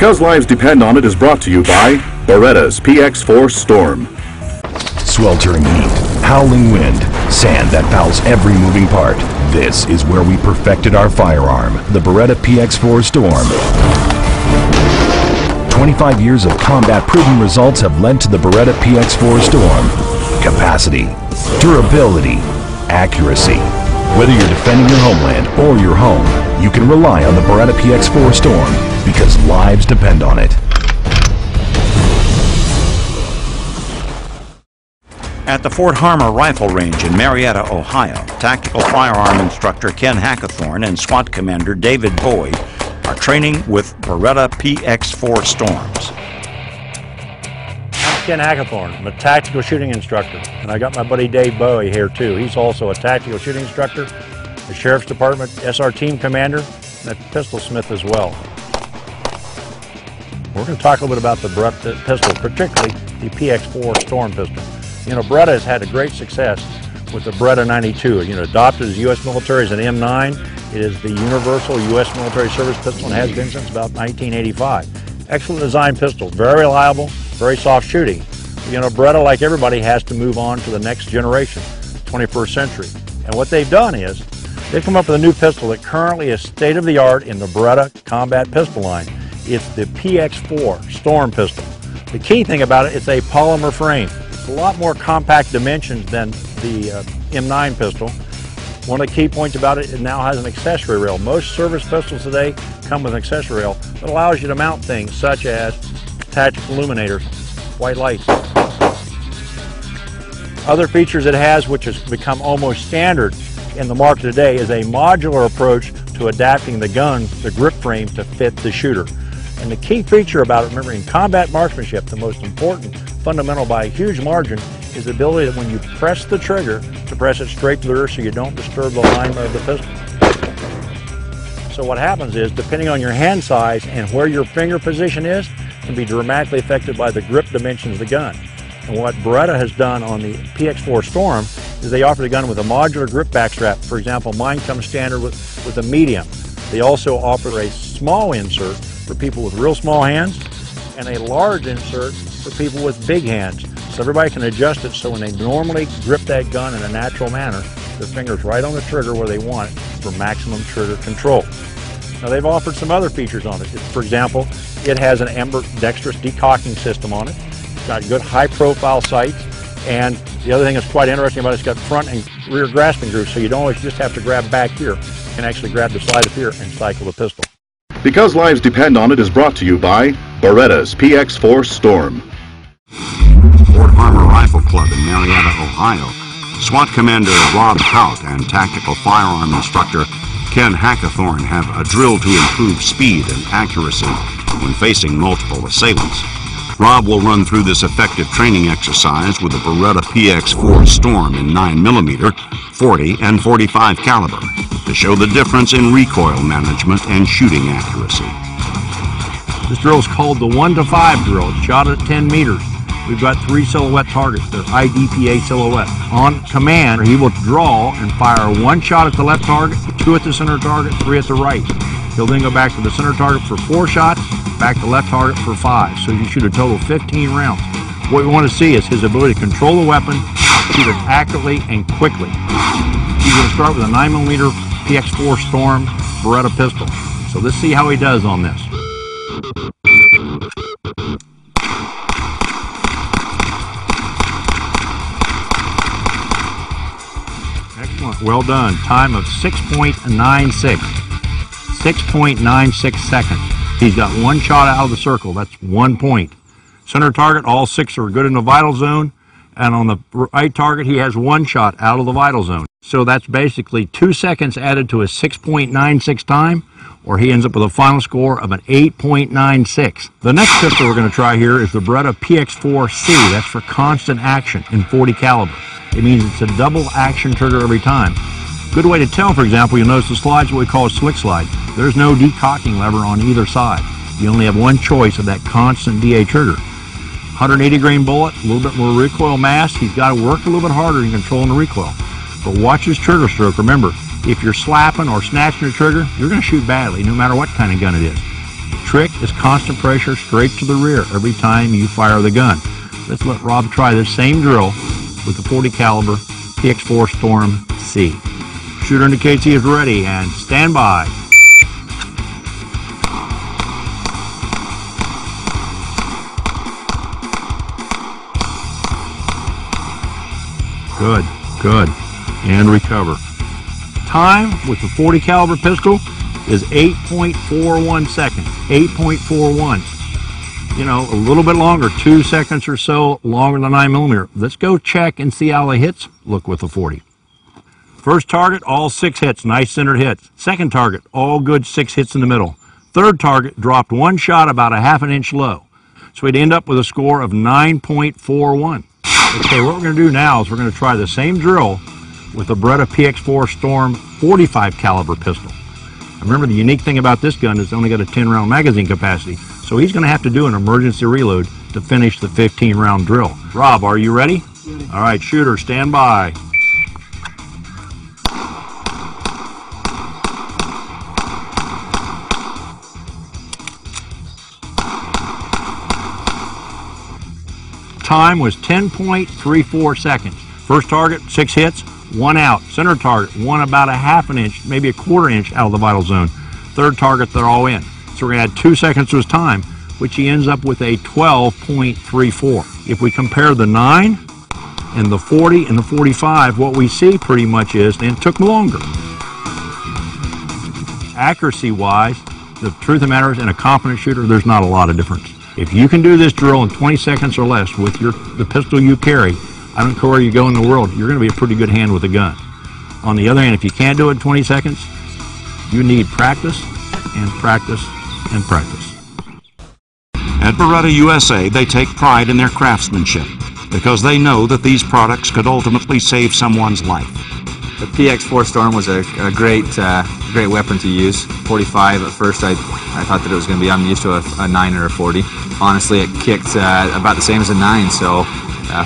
Because Lives Depend on It is brought to you by Beretta's PX4 Storm. Sweltering heat, howling wind, sand that fouls every moving part. This is where we perfected our firearm, the Beretta Px4 Storm. 25 years of combat-proven results have led to the Beretta Px4 Storm. Capacity, durability, accuracy. Whether you're defending your homeland or your home, you can rely on the Beretta Px4 Storm because lives depend on it. At the Fort Harmar Rifle Range in Marietta, Ohio, tactical firearm instructor Ken Hackathorn and SWAT commander David Boyd are training with Beretta Px4 Storms. I'm Ken Hackathorn. I'm a tactical shooting instructor, and I got my buddy Dave Bowie here too. He's also a tactical shooting instructor, the Sheriff's Department SR team commander, and a pistol smith as well. We're going to talk a little bit about the Beretta pistol, particularly the Px4 Storm pistol. You know, Beretta has had a great success with the Beretta 92. You know, adopted as U.S. military as an M9. It is the universal U.S. military service pistol and has been since about 1985. Excellent design pistol, very reliable, very soft shooting. You know, Beretta, like everybody, has to move on to the next generation, 21st century. And what they've done is they've come up with a new pistol that currently is state-of-the-art in the Beretta combat pistol line. It's the Px4 Storm pistol. The key thing about it, it's a polymer frame. It's a lot more compact dimensions than the M9 pistol. One of the key points about it, it now has an accessory rail. Most service pistols today come with an accessory rail that allows you to mount things such as tactical illuminators, white lights. Other features it has, which has become almost standard in the market today, is a modular approach to adapting the gun, the grip frame, to fit the shooter. And the key feature about it, remember, in combat marksmanship, the most important fundamental by a huge margin is the ability that when you press the trigger, to press it straight to the rear so you don't disturb the alignment of the pistol. So what happens is, depending on your hand size and where your finger position is, can be dramatically affected by the grip dimensions of the gun. And what Beretta has done on the Px4 Storm is they offer the gun with a modular grip backstrap. For example, mine comes standard with a medium. They also offer a small insert for people with real small hands and a large insert for people with big hands. So everybody can adjust it so when they normally grip that gun in a natural manner, their finger's right on the trigger where they want it for maximum trigger control. Now they've offered some other features on it. For example, it has an ambidextrous decocking system on it. It's got good high profile sights, and the other thing that's quite interesting about it, it's got front and rear grasping grooves, so you don't always just have to grab back here. You can actually grab the side of here and cycle the pistol. Because Lives Depend on It is brought to you by Beretta's Px4 Storm. Fort Harmar Rifle Club in Marietta, Ohio, SWAT commander Rob Hout and tactical firearm instructor Ken Hackathorn have a drill to improve speed and accuracy when facing multiple assailants. Rob will run through this effective training exercise with the Beretta Px4 Storm in 9mm, 40 and 45 caliber to show the difference in recoil management and shooting accuracy. This drill is called the 1 to 5 drill. It's shot at 10 meters. We've got 3 silhouette targets. They're IDPA silhouette. On command, he will draw and fire 1 shot at the left target, 2 at the center target, 3 at the right. He'll then go back to the center target for 4 shots, back to left target for 5. So you shoot a total of 15 rounds. What we want to see is his ability to control the weapon, shoot it accurately and quickly. He's going to start with a 9mm Px4 Storm Beretta pistol. So let's see how he does on this. Excellent, well done. Time of 6.96. 6.96 seconds. He's got 1 shot out of the circle. That's 1 point. Center target, all 6 are good in the vital zone. And on the right target, he has 1 shot out of the vital zone. So that's basically 2 seconds added to his 6.96 time, or he ends up with a final score of an 8.96. The next pistol we're going to try here is the Beretta Px4C. That's for constant action in 40 caliber. It means it's a double action trigger every time. Good way to tell, for example, you'll notice the slide's what we call a slick slide. There's no decocking lever on either side. You only have one choice of that constant DA trigger. 180 grain bullet, a little bit more recoil mass. He's got to work a little bit harder in controlling the recoil. But watch his trigger stroke. Remember, if you're slapping or snatching the trigger, you're going to shoot badly, no matter what kind of gun it is. trick is constant pressure straight to the rear every time you fire the gun. Let's let Rob try this same drill with the 40 caliber Px4 Storm C. Shooter indicates he is ready, and stand by. Good, good, and recover. Time with the 40 caliber pistol is 8.41 seconds, 8.41. You know, a little bit longer, 2 seconds or so longer than 9mm. Let's go check and see how the hits look with the 40. First target, all 6 hits, nice centered hits. Second target, all good 6 hits in the middle. Third target dropped 1 shot about a ½ inch low. So we'd end up with a score of 9.41. Okay, what we're going to do now is we're going to try the same drill with the Beretta Px4 Storm 45 caliber pistol. Remember, the unique thing about this gun is it's only got a 10-round magazine capacity, so he's going to have to do an emergency reload to finish the 15-round drill. Rob, are you ready? All right, shooter, stand by. Time was 10.34 seconds. First target, 6 hits, 1 out. Center target, 1 about a ½ inch, maybe a ¼ inch out of the vital zone. Third target, they're all in. So we're going to add 2 seconds to his time, which he ends up with a 12.34. If we compare the 9 and the 40 and the 45, what we see pretty much is, and it took longer. Accuracy-wise, the truth of the matter is, in a competent shooter, there's not a lot of difference. If you can do this drill in 20 seconds or less with the pistol you carry, I don't care where you go in the world, you're going to be a pretty good hand with a gun. On the other hand, if you can't do it in 20 seconds, you need practice and practice and practice. At Beretta USA, they take pride in their craftsmanship because they know that these products could ultimately save someone's life. The Px4 Storm was a great weapon to use. 45 at first, I thought that it was going to be, I'm used to a 9 or a 40. Honestly, it kicked about the same as a 9, so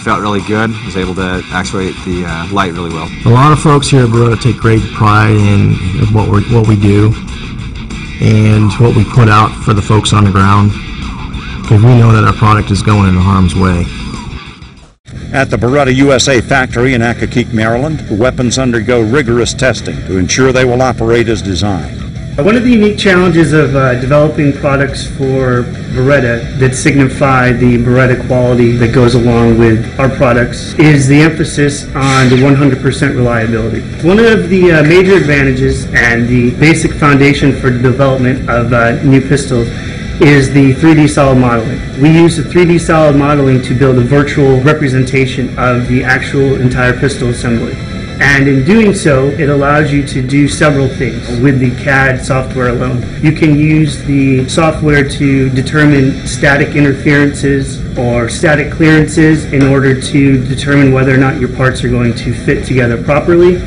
felt really good. Was able to actuate the light really well. A lot of folks here at Beretta take great pride in what we do and what we put out for the folks on the ground, because we know that our product is going into harm's way. At the Beretta USA factory in Accokeek, Maryland, the weapons undergo rigorous testing to ensure they will operate as designed. One of the unique challenges of developing products for Beretta that signify the Beretta quality that goes along with our products is the emphasis on the 100% reliability. One of the major advantages and the basic foundation for the development of new pistols is the 3D solid modeling. We use the 3D solid modeling to build a virtual representation of the actual entire pistol assembly. And in doing so, it allows you to do several things with the CAD software alone. You can use the software to determine static interferences or static clearances in order to determine whether or not your parts are going to fit together properly.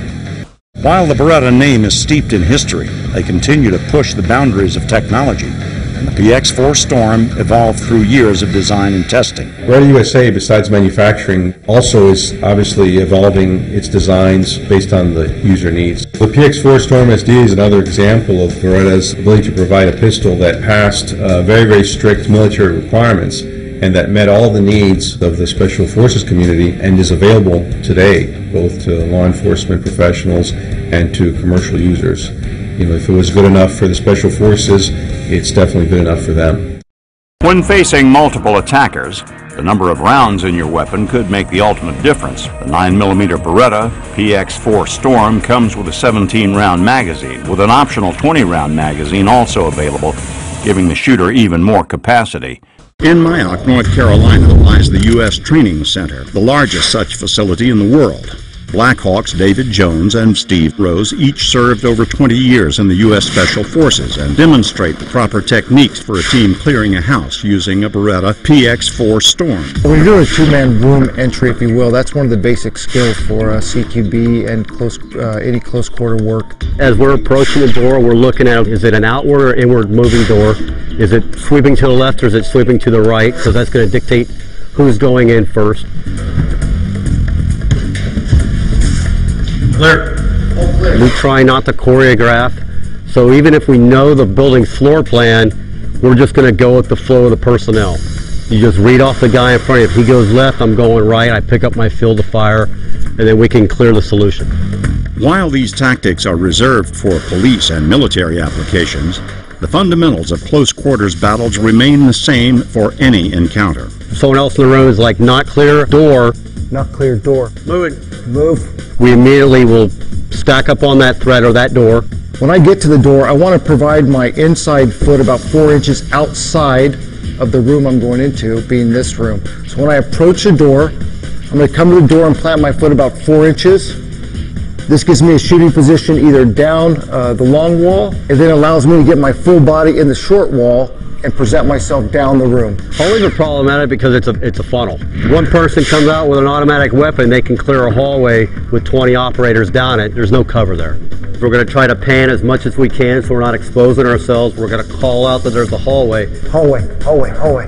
While the Beretta name is steeped in history, they continue to push the boundaries of technology. And the Px4 Storm evolved through years of design and testing. Beretta USA, besides manufacturing, also is obviously evolving its designs based on the user needs. The Px4 Storm SD is another example of Beretta's ability to provide a pistol that passed very, very strict military requirements and that met all the needs of the Special Forces community and is available today, both to law enforcement professionals and to commercial users. You know, if it was good enough for the Special Forces, it's definitely good enough for them. When facing multiple attackers, the number of rounds in your weapon could make the ultimate difference. The 9mm Beretta Px4 Storm comes with a 17-round magazine, with an optional 20-round magazine also available, giving the shooter even more capacity. In Mayock, North Carolina, lies the U.S. Training Center, the largest such facility in the world. Blackhawks David Jones and Steve Rose each served over 20 years in the U.S. Special Forces and demonstrate the proper techniques for a team clearing a house using a Beretta Px4 Storm. We do a two-man room entry, if you will. That's one of the basic skills for CQB and any close quarter work. As we're approaching the door, we're looking at, is it an outward or inward moving door? Is it sweeping to the left or is it sweeping to the right? Because that's going to dictate who's going in first. We try not to choreograph, so even if we know the building's floor plan, we're just going to go with the flow of the personnel. You just read off the guy in front of you. If he goes left, I'm going right. I pick up my field of fire, and then we can clear the solution. While these tactics are reserved for police and military applications, the fundamentals of close quarters battles remain the same for any encounter. Someone else in the room is like, not clear, door. Not clear, door. Move. We immediately will stack up on that thread or that door. When I get to the door, I want to provide my inside foot about 4 inches outside of the room I'm going into, being this room. So when I approach the door, I'm going to come to the door and plant my foot about 4 inches. This gives me a shooting position either down the long wall, and then allows me to get my full body in the short wall and present myself down the room. Hallways are problematic because it's a funnel. One person comes out with an automatic weapon, they can clear a hallway with 20 operators down it. There's no cover there. We're going to try to pan as much as we can so we're not exposing ourselves. We're going to call out that there's a hallway. Hallway.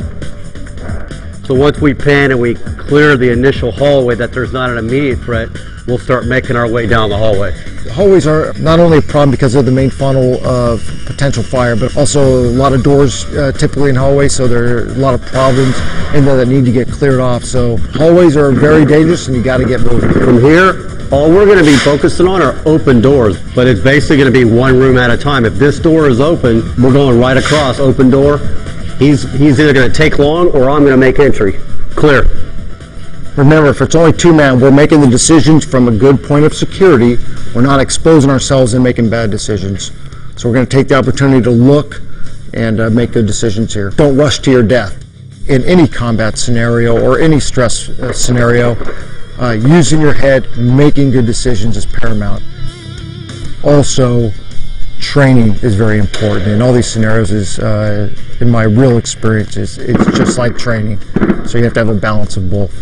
So once we pan and we clear the initial hallway that there's not an immediate threat, we'll start making our way down the hallway. The hallways are not only a problem because of the main funnel of potential fire, but also a lot of doors typically in hallways, so there are a lot of problems in there that need to get cleared off. So hallways are very dangerous and you got to get moving. From here, all we're going to be focusing on are open doors, but it's basically going to be one room at a time. If this door is open, we're going right across, open door. He's either going to take long or I'm going to make entry. Clear. Remember, if it's only 2-man, we're making the decisions from a good point of security. We're not exposing ourselves and making bad decisions. So we're going to take the opportunity to look and make good decisions here. Don't rush to your death. In any combat scenario or any stress scenario, using your head, making good decisions is paramount. Also, training is very important. In all these scenarios, in my real experiences, it's just like training. So you have to have a balance of both.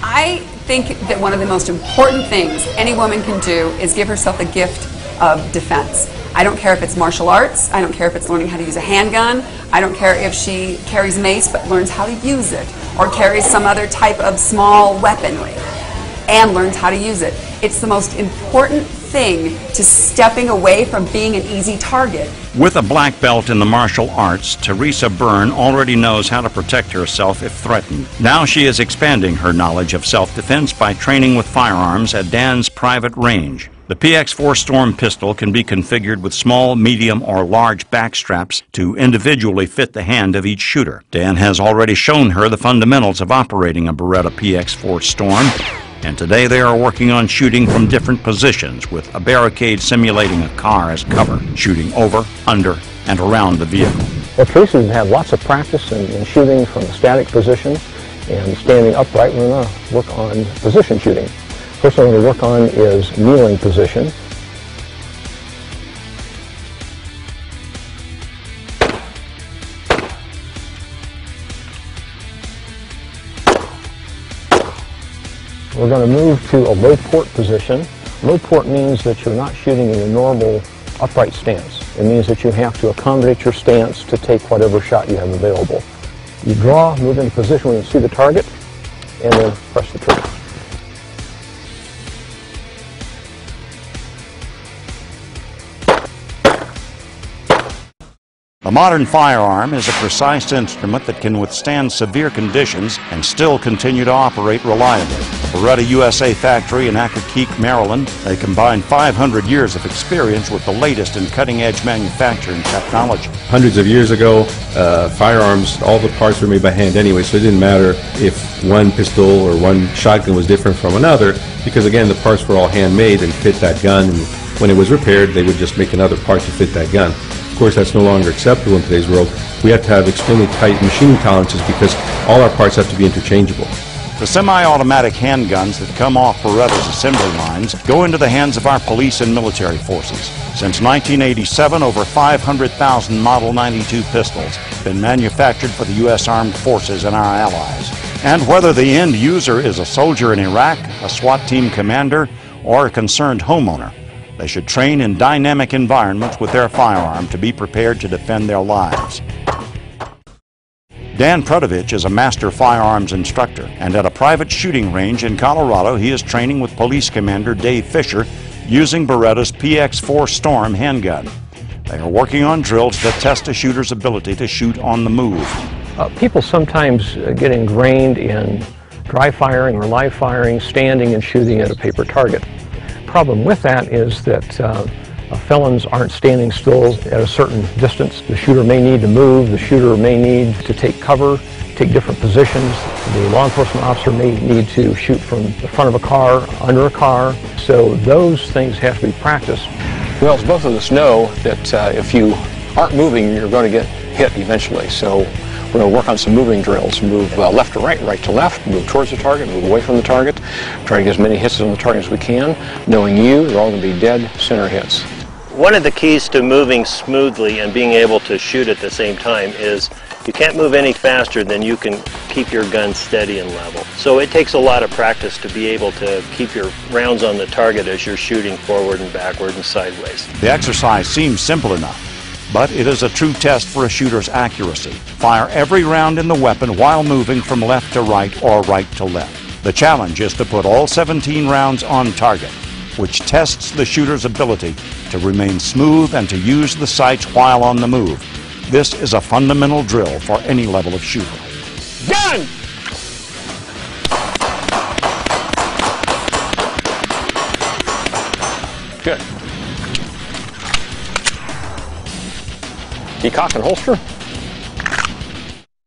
I think that one of the most important things any woman can do is give herself the gift of defense. I don't care if it's martial arts, I don't care if it's learning how to use a handgun, I don't care if she carries mace but learns how to use it, or carries some other type of small weaponry and learns how to use it. It's the most important thing to stepping away from being an easy target. With a black belt in the martial arts, Teresa Byrne already knows how to protect herself if threatened. Now she is expanding her knowledge of self-defense by training with firearms at Dan's private range. The Px4 Storm pistol can be configured with small, medium, or large back straps to individually fit the hand of each shooter. Dan has already shown her the fundamentals of operating a Beretta Px4 Storm, and today they are working on shooting from different positions with a barricade simulating a car as cover, shooting over, under, and around the vehicle. Well, Teresa's had lots of practice in shooting from a static position and standing upright. We're going to work on position shooting. First thing we're going to work on is kneeling position. We're going to move to a low port position. Low port means that you're not shooting in a normal upright stance. It means that you have to accommodate your stance to take whatever shot you have available. You draw, move into position when you see the target, and then press the trigger. The modern firearm is a precise instrument that can withstand severe conditions and still continue to operate reliably. Beretta USA factory in Accokeek, Maryland, they combine 500 years of experience with the latest in cutting-edge manufacturing technology. Hundreds of years ago, firearms, all the parts were made by hand anyway, so it didn't matter if one pistol or one shotgun was different from another, because again, the parts were all handmade and fit that gun, and when it was repaired, they would just make another part to fit that gun. Of course, that's no longer acceptable in today's world. We have to have extremely tight machining tolerances because all our parts have to be interchangeable. The semi-automatic handguns that come off Beretta's assembly lines go into the hands of our police and military forces. Since 1987, over 500,000 Model 92 pistols have been manufactured for the U.S. Armed Forces and our allies. And whether the end user is a soldier in Iraq, a SWAT team commander, or a concerned homeowner, they should train in dynamic environments with their firearm to be prepared to defend their lives. Dan Prudovich is a master firearms instructor, and at a private shooting range in Colorado, he is training with Police Commander Dave Fisher using Beretta's Px4 Storm handgun. They are working on drills that test a shooter's ability to shoot on the move. People sometimes get ingrained in dry firing or live firing, standing and shooting at a paper target. Problem with that is that felons aren't standing still at a certain distance. The shooter may need to move, the shooter may need to take cover, take different positions. The law enforcement officer may need to shoot from the front of a car, under a car. So those things have to be practiced. Well, as both of us know, that if you aren't moving, you're going to get hit eventually. So we're going to work on some moving drills. Move left to right, right to left, move towards the target, move away from the target, try to get as many hits on the target as we can. Knowing they're all going to be dead center hits. One of the keys to moving smoothly and being able to shoot at the same time is you can't move any faster than you can keep your gun steady and level. So it takes a lot of practice to be able to keep your rounds on the target as you're shooting forward and backward and sideways. The exercise seems simple enough, but it is a true test for a shooter's accuracy. Fire every round in the weapon while moving from left to right or right to left. The challenge is to put all 17 rounds on target, which tests the shooter's ability to remain smooth and to use the sights while on the move. This is a fundamental drill for any level of shooter. Gun! Good. Decock and holster.